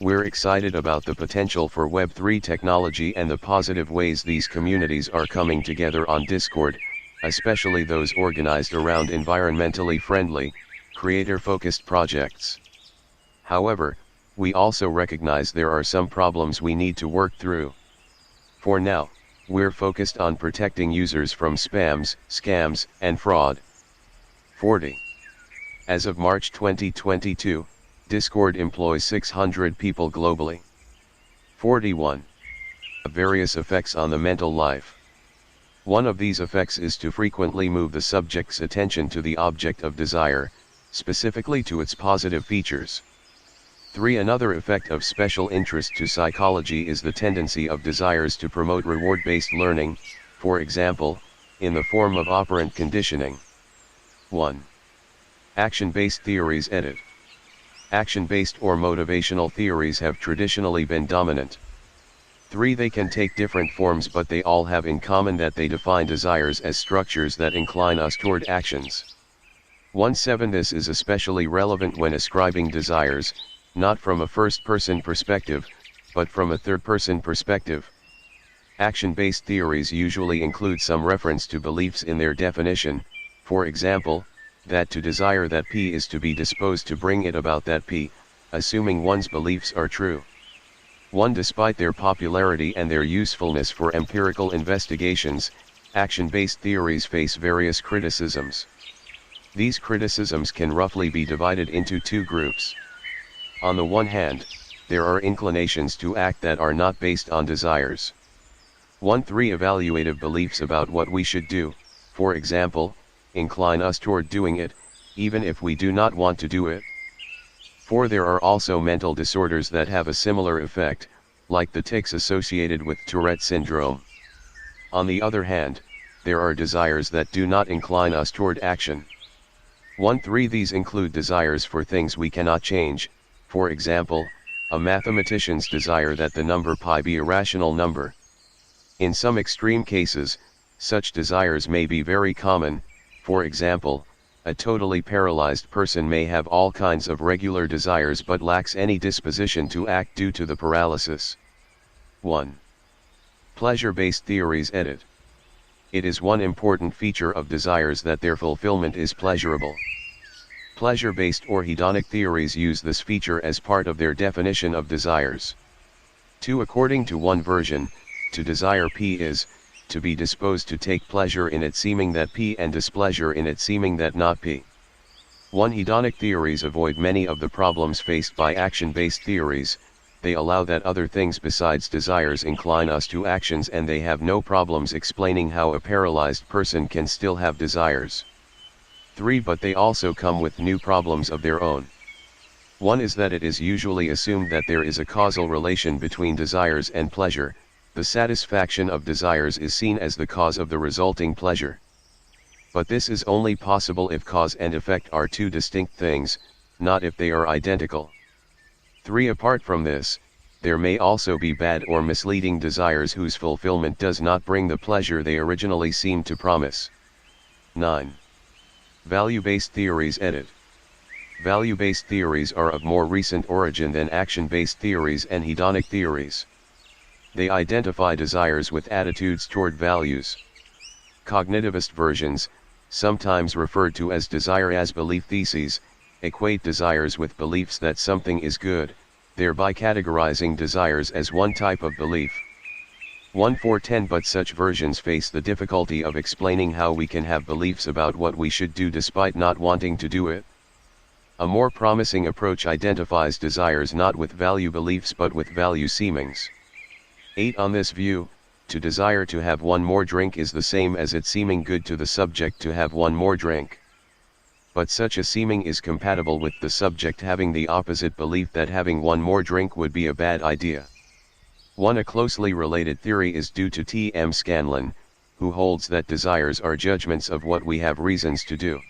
We're excited about the potential for Web3 technology and the positive ways these communities are coming together on Discord, especially those organized around environmentally friendly, creator-focused projects. However, we also recognize there are some problems we need to work through. For now, we're focused on protecting users from spams, scams, and fraud." 40. As of March 2022, Discord employs 600 people globally. 41. Various effects on the mental life. One of these effects is to frequently move the subject's attention to the object of desire, specifically to its positive features. 3. Another effect of special interest to psychology is the tendency of desires to promote reward-based learning, for example, in the form of operant conditioning. 1. Action-based theories. Edit. Action-based or motivational theories have traditionally been dominant. 3. They can take different forms, but they all have in common that they define desires as structures that incline us toward actions. 17. This is especially relevant when ascribing desires, not from a first-person perspective, but from a third-person perspective. Action-based theories usually include some reference to beliefs in their definition, for example, that to desire that P is to be disposed to bring it about that P, assuming one's beliefs are true. 1. Despite their popularity and their usefulness for empirical investigations, Action-based theories face various criticisms. These criticisms can roughly be divided into two groups. On the one hand, there are inclinations to act that are not based on desires. 3 evaluative beliefs about what we should do, for example, incline us toward doing it, even if we do not want to do it. 4 There are also mental disorders that have a similar effect, like the tics associated with Tourette syndrome. On the other hand, there are desires that do not incline us toward action. 3 These include desires for things we cannot change, for example, a mathematician's desire that the number pi be a rational number. In some extreme cases, such desires may be very common. For example, a totally paralyzed person may have all kinds of regular desires but lacks any disposition to act due to the paralysis. 1. Pleasure-based theories. Edit. It is one important feature of desires that their fulfillment is pleasurable. Pleasure-based or hedonic theories use this feature as part of their definition of desires. 2. According to one version, to desire P is, to be disposed to take pleasure in it seeming that P and displeasure in it seeming that not P. 1. Hedonic theories avoid many of the problems faced by action-based theories. They allow that other things besides desires incline us to actions, and they have no problems explaining how a paralyzed person can still have desires. 3. But they also come with new problems of their own. 1 is that it is usually assumed that there is a causal relation between desires and pleasure. The satisfaction of desires is seen as the cause of the resulting pleasure. But this is only possible if cause and effect are two distinct things, not if they are identical. 3. Apart from this, there may also be bad or misleading desires whose fulfillment does not bring the pleasure they originally seemed to promise. 9. Value-based theories. Edit. Value-based theories are of more recent origin than action-based theories and hedonic theories. They identify desires with attitudes toward values. Cognitivist versions, sometimes referred to as desire-as-belief theses, equate desires with beliefs that something is good, thereby categorizing desires as one type of belief. 1-4-10 But such versions face the difficulty of explaining how we can have beliefs about what we should do despite not wanting to do it. A more promising approach identifies desires not with value beliefs but with value seemings. 8 On this view, to desire to have one more drink is the same as it seeming good to the subject to have one more drink. But such a seeming is compatible with the subject having the opposite belief that having one more drink would be a bad idea. A closely related theory is due to T.M. Scanlon, who holds that desires are judgments of what we have reasons to do.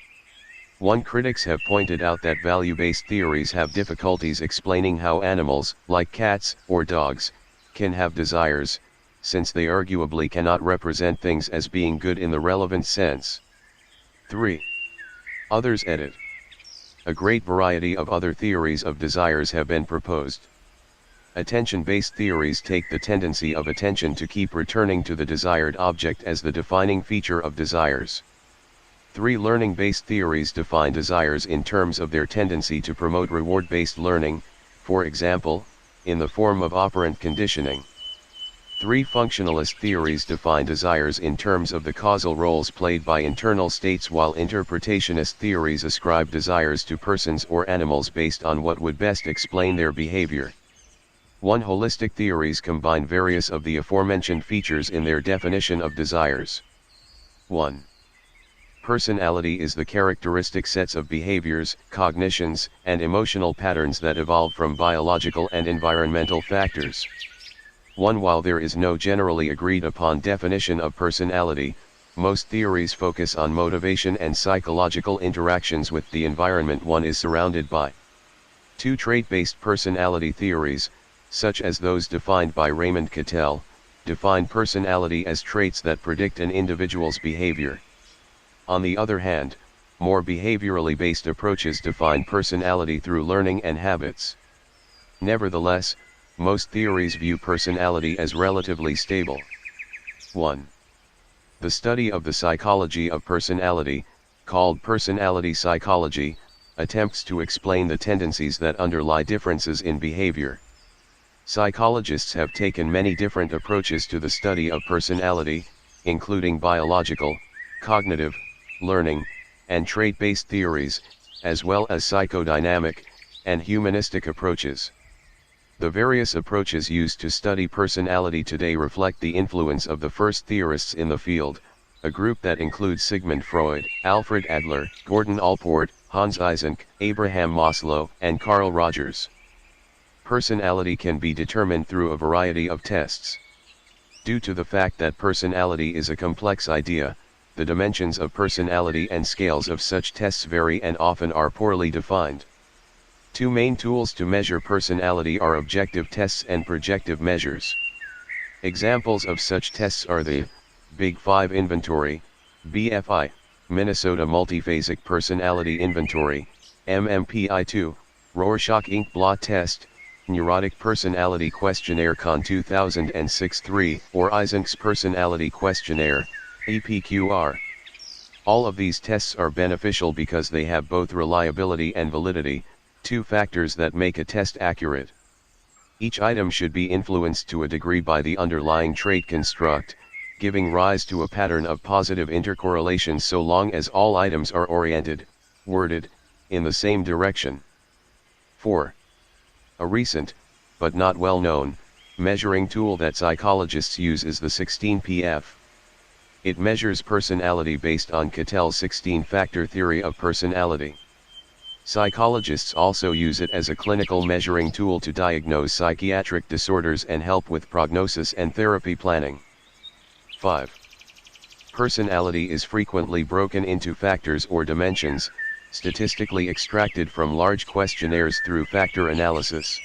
Critics have pointed out that value-based theories have difficulties explaining how animals, like cats or dogs, can have desires, since they arguably cannot represent things as being good in the relevant sense. 3. Others. Edit. A great variety of other theories of desires have been proposed. Attention-based theories take the tendency of attention to keep returning to the desired object as the defining feature of desires. 3. Learning-based theories define desires in terms of their tendency to promote reward-based learning, for example, in the form of operant conditioning. 3. Functionalist theories define desires in terms of the causal roles played by internal states, while interpretationist theories ascribe desires to persons or animals based on what would best explain their behavior. Holistic theories combine various of the aforementioned features in their definition of desires. 1. Personality is the characteristic sets of behaviors, cognitions, and emotional patterns that evolve from biological and environmental factors. While there is no generally agreed upon definition of personality, most theories focus on motivation and psychological interactions with the environment one is surrounded by. 2. Trait-based personality theories, such as those defined by Raymond Cattell, define personality as traits that predict an individual's behavior. On the other hand, more behaviorally based approaches define personality through learning and habits. Nevertheless, most theories view personality as relatively stable. 1. The study of the psychology of personality, called personality psychology, attempts to explain the tendencies that underlie differences in behavior. Psychologists have taken many different approaches to the study of personality, including biological, cognitive, learning, and trait-based theories, as well as psychodynamic and humanistic approaches. The various approaches used to study personality today reflect the influence of the first theorists in the field, a group that includes Sigmund Freud, Alfred Adler, Gordon Allport, Hans Eysenck, Abraham Maslow, and Carl Rogers. Personality can be determined through a variety of tests. Due to the fact that personality is a complex idea, the dimensions of personality and scales of such tests vary and often are poorly defined. Two main tools to measure personality are objective tests and projective measures. Examples of such tests are the Big Five Inventory, BFI, Minnesota Multiphasic Personality Inventory, MMPI-2, Rorschach Ink Blot Test, Neurotic Personality Questionnaire Con 2006-3, or Eysenck's Personality Questionnaire, EPQR. All of these tests are beneficial because they have both reliability and validity, two factors that make a test accurate. Each item should be influenced to a degree by the underlying trait construct, giving rise to a pattern of positive intercorrelation so long as all items are oriented, worded, in the same direction. 4. A recent, but not well known, measuring tool that psychologists use is the 16PF. It measures personality based on Cattell's 16-factor theory of personality. Psychologists also use it as a clinical measuring tool to diagnose psychiatric disorders and help with prognosis and therapy planning. 5. Personality is frequently broken into factors or dimensions, statistically extracted from large questionnaires through factor analysis.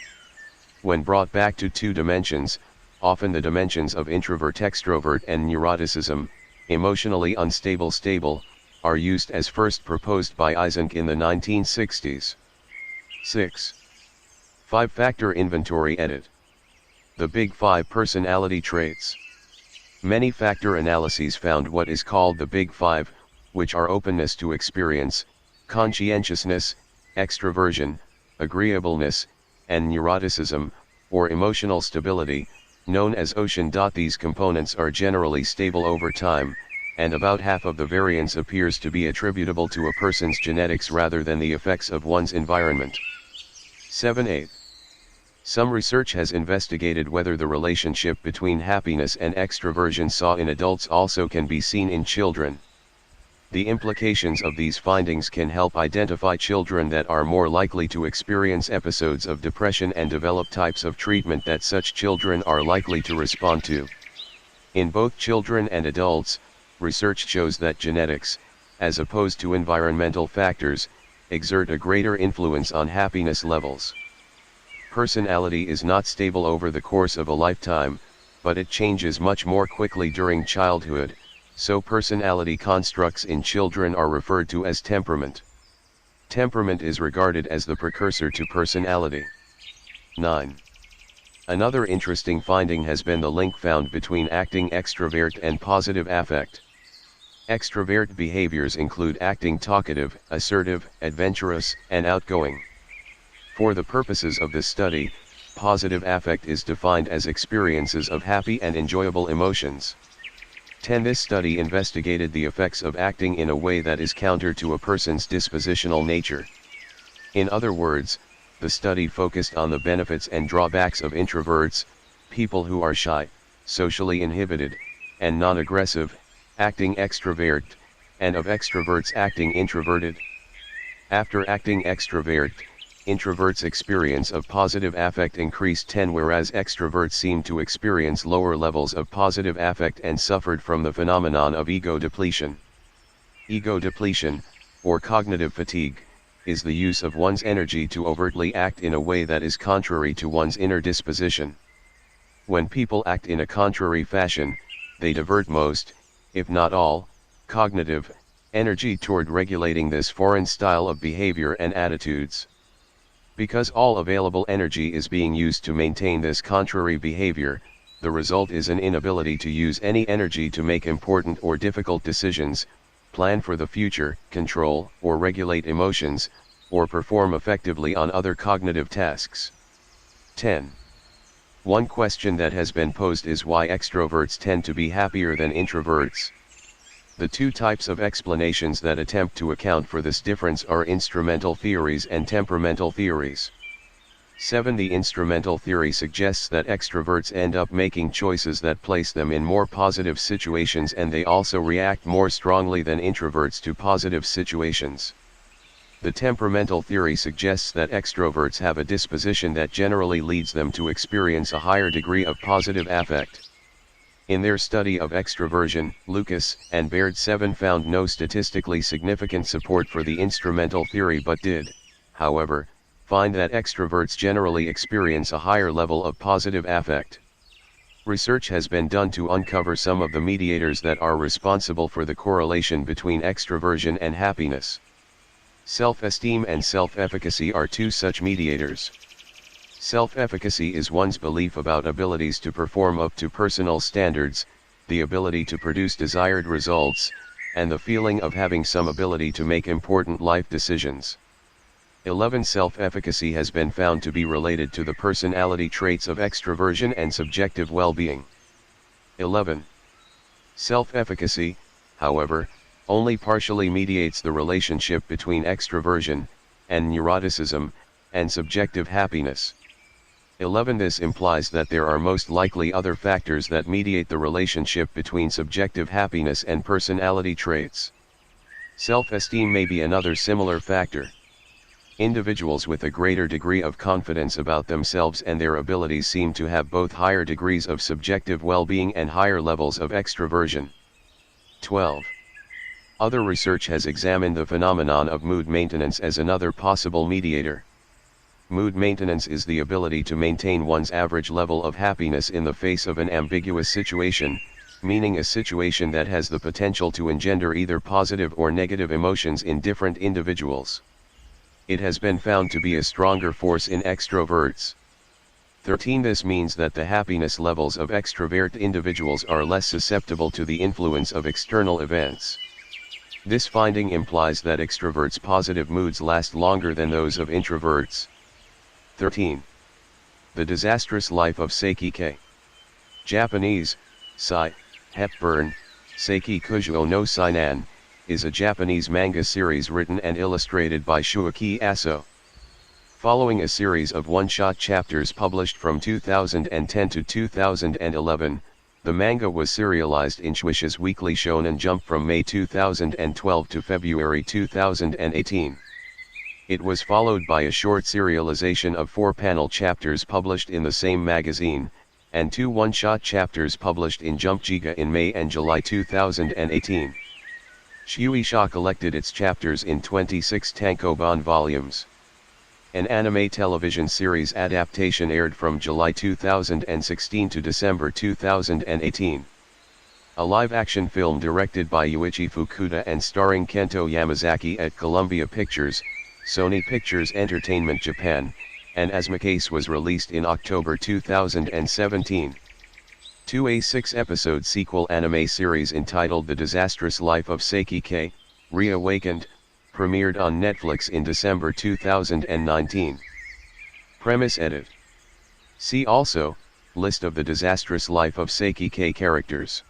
When brought back to two dimensions, often the dimensions of introvert, extrovert, and neuroticism, emotionally unstable, stable, are used as first proposed by Eysenck in the 1960s. 6. Five-factor inventory edit. The Big Five personality traits. Many factor analyses found what is called the Big Five, which are openness to experience, conscientiousness, extroversion, agreeableness, and neuroticism, or emotional stability, known as ocean. These components are generally stable over time, and about half of the variance appears to be attributable to a person's genetics rather than the effects of one's environment. 7-8. Some research has investigated whether the relationship between happiness and extroversion saw in adults also can be seen in children. The implications of these findings can help identify children that are more likely to experience episodes of depression and develop types of treatment that such children are likely to respond to. In both children and adults, research shows that genetics, as opposed to environmental factors, exert a greater influence on happiness levels. Personality is not stable over the course of a lifetime, but it changes much more quickly during childhood, so personality constructs in children are referred to as temperament. Temperament is regarded as the precursor to personality. 9. Another interesting finding has been the link found between acting extrovert and positive affect. Extrovert behaviors include acting talkative, assertive, adventurous, and outgoing. For the purposes of this study, positive affect is defined as experiences of happy and enjoyable emotions. 10. This study investigated the effects of acting in a way that is counter to a person's dispositional nature. In other words, the study focused on the benefits and drawbacks of introverts, people who are shy, socially inhibited, and non-aggressive, acting extrovert, and of extroverts acting introverted. After acting extrovert, introverts' experience of positive affect increased 10, whereas extroverts seemed to experience lower levels of positive affect and suffered from the phenomenon of ego depletion. Ego depletion, or cognitive fatigue, is the use of one's energy to overtly act in a way that is contrary to one's inner disposition. When people act in a contrary fashion, they divert most, if not all, cognitive energy toward regulating this foreign style of behavior and attitudes. Because all available energy is being used to maintain this contrary behavior, the result is an inability to use any energy to make important or difficult decisions, plan for the future, control or regulate emotions, or perform effectively on other cognitive tasks. 10. One question that has been posed is why extroverts tend to be happier than introverts. The two types of explanations that attempt to account for this difference are instrumental theories and temperamental theories. 7. The instrumental theory suggests that extroverts end up making choices that place them in more positive situations, and they also react more strongly than introverts to positive situations. The temperamental theory suggests that extroverts have a disposition that generally leads them to experience a higher degree of positive affect. In their study of extroversion, Lucas and Baird 7 found no statistically significant support for the instrumental theory, but did, however, find that extroverts generally experience a higher level of positive affect. Research has been done to uncover some of the mediators that are responsible for the correlation between extroversion and happiness. Self-esteem and self-efficacy are two such mediators. Self-efficacy is one's belief about abilities to perform up to personal standards, the ability to produce desired results, and the feeling of having some ability to make important life decisions. 11. Self-efficacy has been found to be related to the personality traits of extroversion and subjective well-being. 11. Self-efficacy, however, only partially mediates the relationship between extroversion and neuroticism and subjective happiness. 11. This implies that there are most likely other factors that mediate the relationship between subjective happiness and personality traits. Self-esteem may be another similar factor. Individuals with a greater degree of confidence about themselves and their abilities seem to have both higher degrees of subjective well-being and higher levels of extroversion. 12. Other research has examined the phenomenon of mood maintenance as another possible mediator. Mood maintenance is the ability to maintain one's average level of happiness in the face of an ambiguous situation, meaning a situation that has the potential to engender either positive or negative emotions in different individuals. It has been found to be a stronger force in extroverts. 13. This means that the happiness levels of extrovert individuals are less susceptible to the influence of external events. This finding implies that extroverts' positive moods last longer than those of introverts. 13. The Disastrous Life of Seiki K. Japanese, Sai, Hepburn, Seiki Kujuo no Sainan, is a Japanese manga series written and illustrated by Shuichi Aso. Following a series of one-shot chapters published from 2010 to 2011, the manga was serialized in Shueisha's Weekly Shonen Jump from May 2012 to February 2018. It was followed by a short serialization of 4-panel chapters published in the same magazine, and 2 one-shot chapters published in Jump Giga in May and July 2018. Shueisha collected its chapters in 26 tankobon volumes. An anime television series adaptation aired from July 2016 to December 2018. A live-action film directed by Yuichi Fukuda and starring Kento Yamazaki at Columbia Pictures, Sony Pictures Entertainment Japan, and Asmacase was released in October 2017. To a 6-episode sequel anime series entitled The Disastrous Life of Seiki K, Reawakened, premiered on Netflix in December 2019. Premise edit. See also, List of the Disastrous Life of Seiki K characters.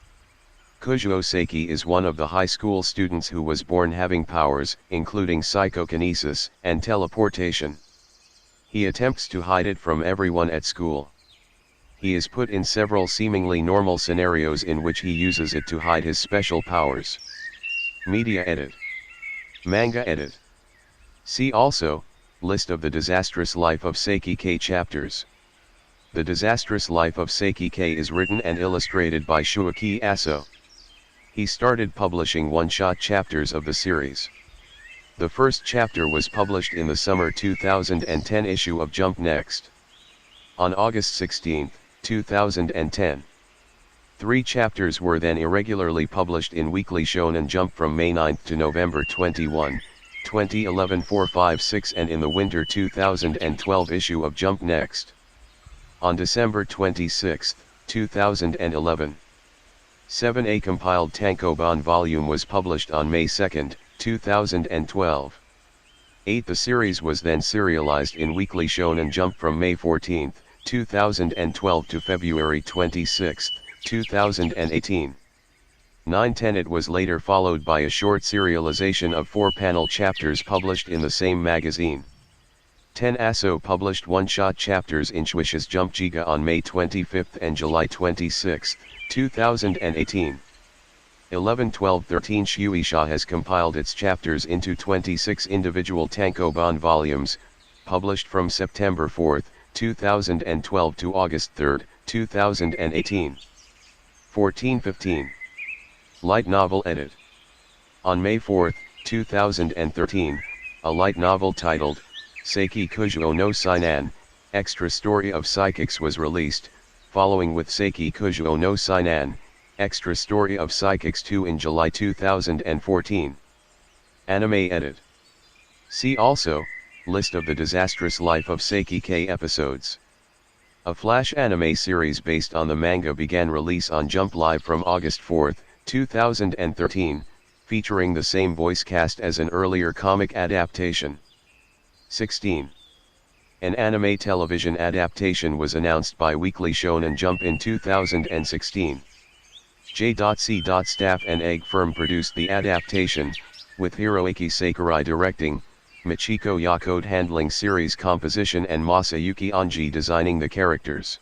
Kujuo Seiki is one of the high school students who was born having powers, including psychokinesis and teleportation. He attempts to hide it from everyone at school. He is put in several seemingly normal scenarios in which he uses it to hide his special powers. Media edit. Manga edit. See also, List of the Disastrous Life of Seiki K chapters. The Disastrous Life of Seiki K is written and illustrated by Shuichi Aso. He started publishing one-shot chapters of the series. The first chapter was published in the summer 2010 issue of Jump Next. On August 16, 2010. 3 chapters were then irregularly published in Weekly Shonen Jump from May 9 to November 21, 2011 4, 5, 6 and in the winter 2012 issue of Jump Next. On December 26, 2011. 7. A compiled tankobon volume was published on May 2, 2012. 8. The series was then serialized in Weekly Shonen Jump from May 14, 2012 to February 26, 2018. 9-10. It was later followed by a short serialization of 4-panel chapters published in the same magazine. 10. ASO published one-shot chapters in Shueisha's Jump Giga on May 25 and July 26, 2018. 11-12-13. Shueisha has compiled its chapters into 26 individual tankobon volumes, published from September 4, 2012 to August 3, 2018. 14-15. Light novel edit. On May 4, 2013, a light novel titled, Seiki Kujuo no Sainan, Extra Story of Psychics was released, following with Seiki Kujuo no Sainan, Extra Story of Psychics 2 in July 2014. Anime edit. See also, List of the Disastrous Life of Seiki K episodes. A flash anime series based on the manga began release on Jump Live from August 4, 2013, featuring the same voice cast as an earlier comic adaptation. 16. An anime television adaptation was announced by Weekly Shonen Jump in 2016. J.C. Staff and Egg Firm produced the adaptation, with Hiroaki Sakurai directing, Michiko Yakode handling series composition and Masayuki Anji designing the characters.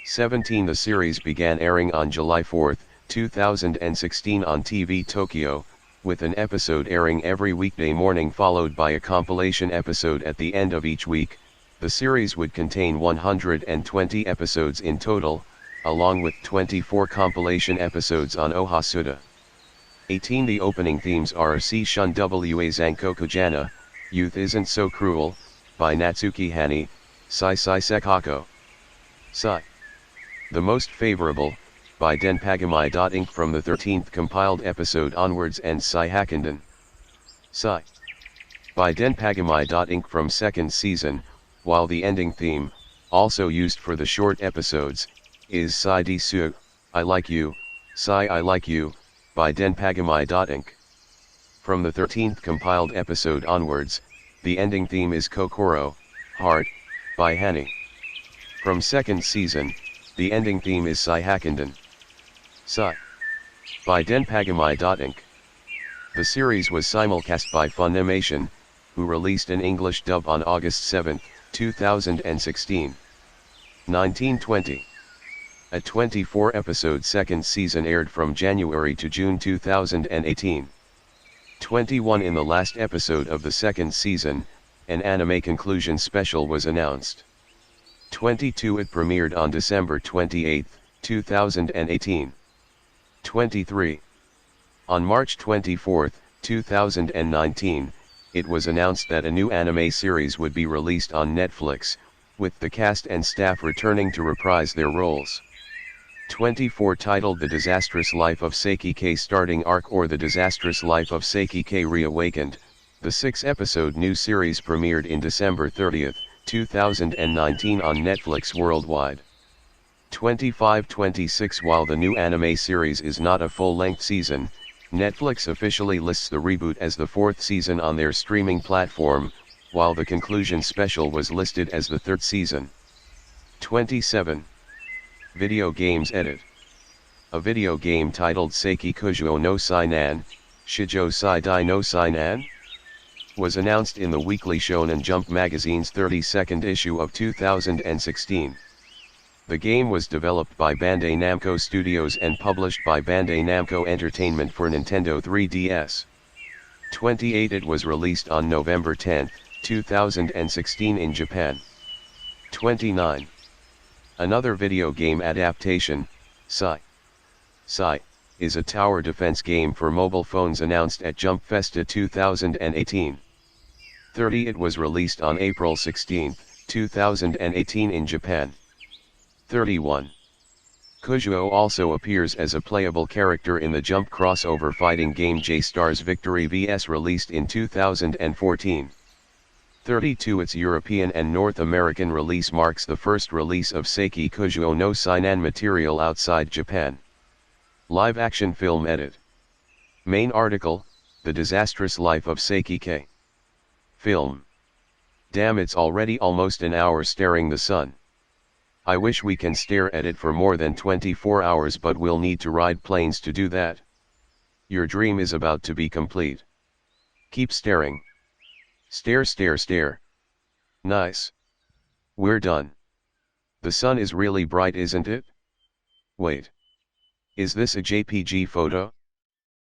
17. The series began airing on July 4, 2016 on TV Tokyo, with an episode airing every weekday morning followed by a compilation episode at the end of each week. The series would contain 120 episodes in total, along with 24 compilation episodes on Ohasuda. 18. The opening themes are C Shun Wa Zankoku Jana, Youth Isn't So Cruel, by Natsuki Hani, Sai Sekako. Sai. The Most Favorable, by Denpagamai. Inc. from the 13th compiled episode onwards, and Sai Hakunden. Sai. By Denpagamai. Inc. from 2nd season, while the ending theme, also used for the short episodes, is Sai Disu, I Like You, Sai I Like You, by Denpagamai. Inc. From the 13th compiled episode onwards, the ending theme is Kokoro, Heart, by Hani. From 2nd season, the ending theme is Sai Hakunden. Sai. By Denpagamai. Inc. The series was simulcast by Funimation, who released an English dub on August 7, 2016. 1920. A 24-episode 2nd season aired from January to June 2018. 21. In the last episode of the 2nd season, an anime conclusion special was announced. 22. It premiered on December 28, 2018. 23. On March 24, 2019, it was announced that a new anime series would be released on Netflix, with the cast and staff returning to reprise their roles. 24. Titled The Disastrous Life of Seiki K Starting Arc or The Disastrous Life of Seiki K Reawakened, the 6-episode new series premiered in December 30, 2019 on Netflix worldwide. 25-26. While the new anime series is not a full-length season, Netflix officially lists the reboot as the 4th season on their streaming platform, while the conclusion special was listed as the 3rd season. 27. Video games edit. A video game titled Seiki Kujuo no Sainan, Shijo Saidai no Sainan, was announced in the Weekly Shonen Jump magazine's 32nd issue of 2016. The game was developed by Bandai Namco Studios and published by Bandai Namco Entertainment for Nintendo 3DS. 28. It was released on November 10, 2016 in Japan. 29. Another video game adaptation, Sai. Sai is a tower defense game for mobile phones announced at Jump Festa 2018. 30. It was released on April 16, 2018 in Japan. 31. Kujuo also appears as a playable character in the Jump crossover fighting game J-Stars Victory vs released in 2014. 32. Its European and North American release marks the first release of Seiki Kujuo no Sainan material outside Japan. Live-action film edit. Main article, The Disastrous Life of Seiki K. Film. Damn, it's already almost an hour staring the sun. I wish we can stare at it for more than 24 hours, but we'll need to ride planes to do that. Your dream is about to be complete. Keep staring. Stare, stare, stare. Nice. We're done. The sun is really bright, isn't it? Wait. Is this a JPG photo?